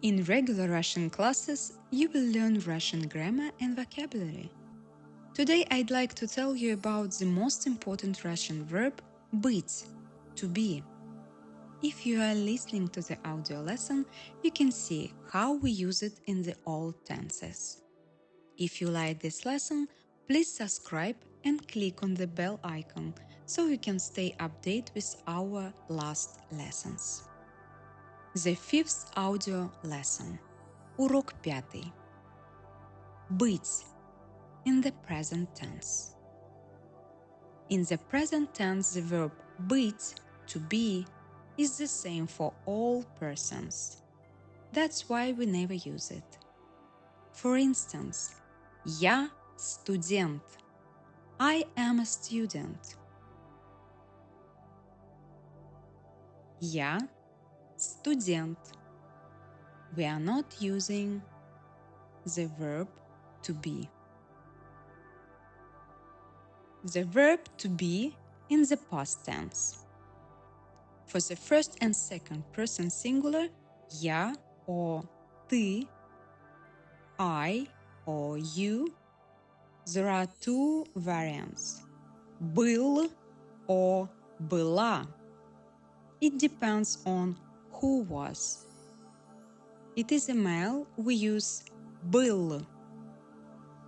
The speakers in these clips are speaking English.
In regular Russian classes, you will learn Russian grammar and vocabulary. Today I'd like to tell you about the most important Russian verb быть, to be. If you are listening to the audio lesson, you can see how we use it in the old tenses. If you like this lesson, please subscribe and click on the bell icon so you can stay updated with our last lessons. The fifth audio lesson. Урок 5. Быть. In the present tense. In the present tense, the verb быть, to be, is the same for all persons. That's why we never use it. For instance, я студент. I am a student. Я студент. We are not using the verb to be. The verb to be in the past tense. For the first and second person singular, я or ты, I or you, there are two variants, был or была. It depends on who was. It is a male, we use был.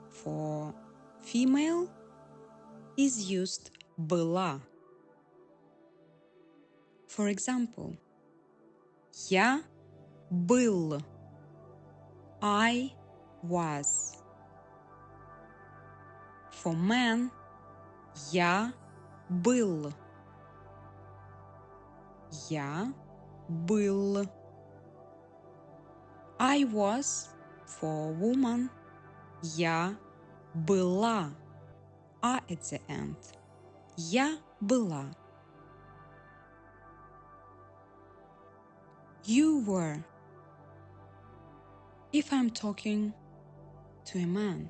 For female, is used была. For example, я был. I was. For man, я был. Я был. I was. For woman, я была. А at the end. Я была. You were. If I'm talking to a man.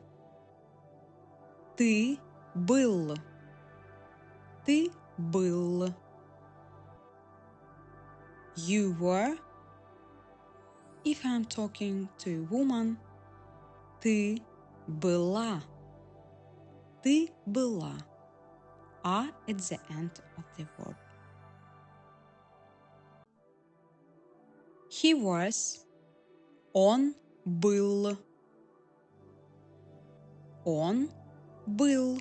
Ты был. Ты был. You were. If I'm talking to a woman. Ты была. Ты была. А at the end of the verb. He was. Он был. Он был.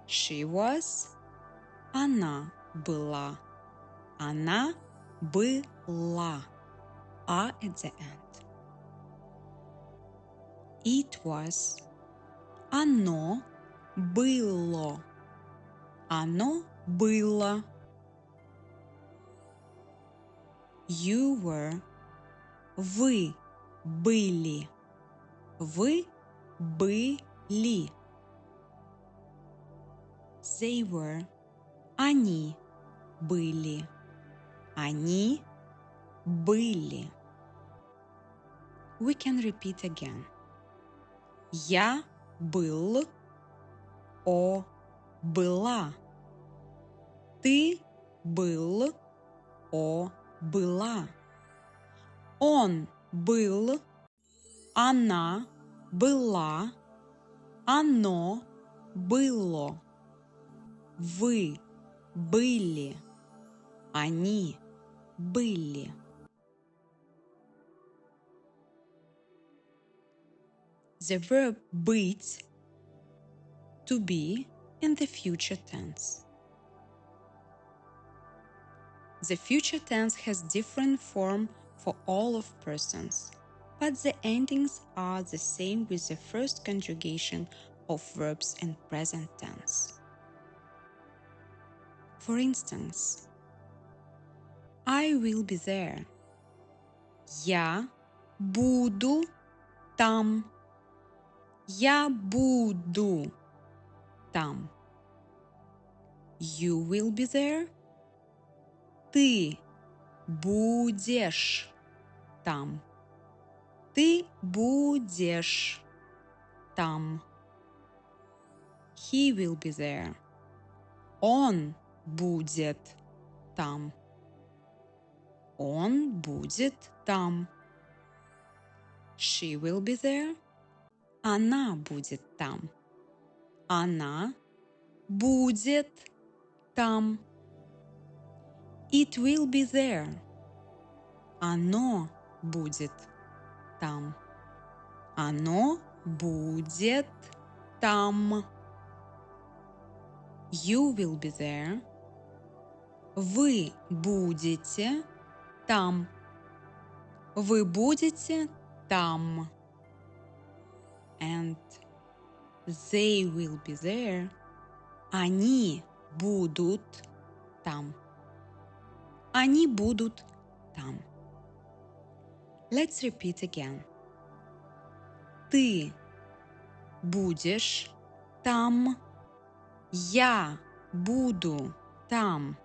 She was. Она была. Она была. А at the end. It was. Оно было. Оно было. You were. Вы были. Вы были. They were. Они были. Они были. We can repeat again. Я был. О была. Ты был. О была. Он был. Она была. Оно было. Вы были. Они были. The verb быть, to be, in the future tense. The future tense has different form for all of persons, but the endings are the same with the first conjugation of verbs in present tense. For instance, I will be there. Я буду там. Я буду там. You will be there. Ты будешь там. Ты будешь там. He will be there. Он будет там. Он будет там. She will be there. Она будет там. Она будет там. It will be there. Оно будет там. Оно будет там. You will be there. Вы будете там. Вы будете там. And they will be there. Они будут там. Они будут там. Let's repeat again. Ты будешь там. Я буду там.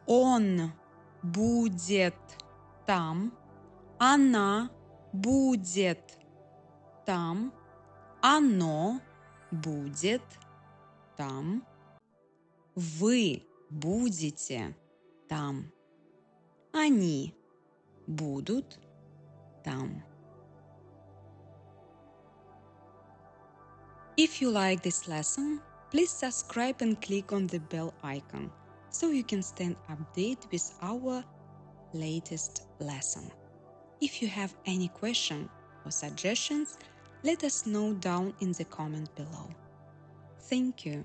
Он будет там. Она будет там. Оно будет там. Вы будете там. Они будут там. If you like this lesson, please subscribe and click on the bell icon so you can stay updated with our latest lesson. If you have any question or suggestions, let us know down in the comment below. Thank you.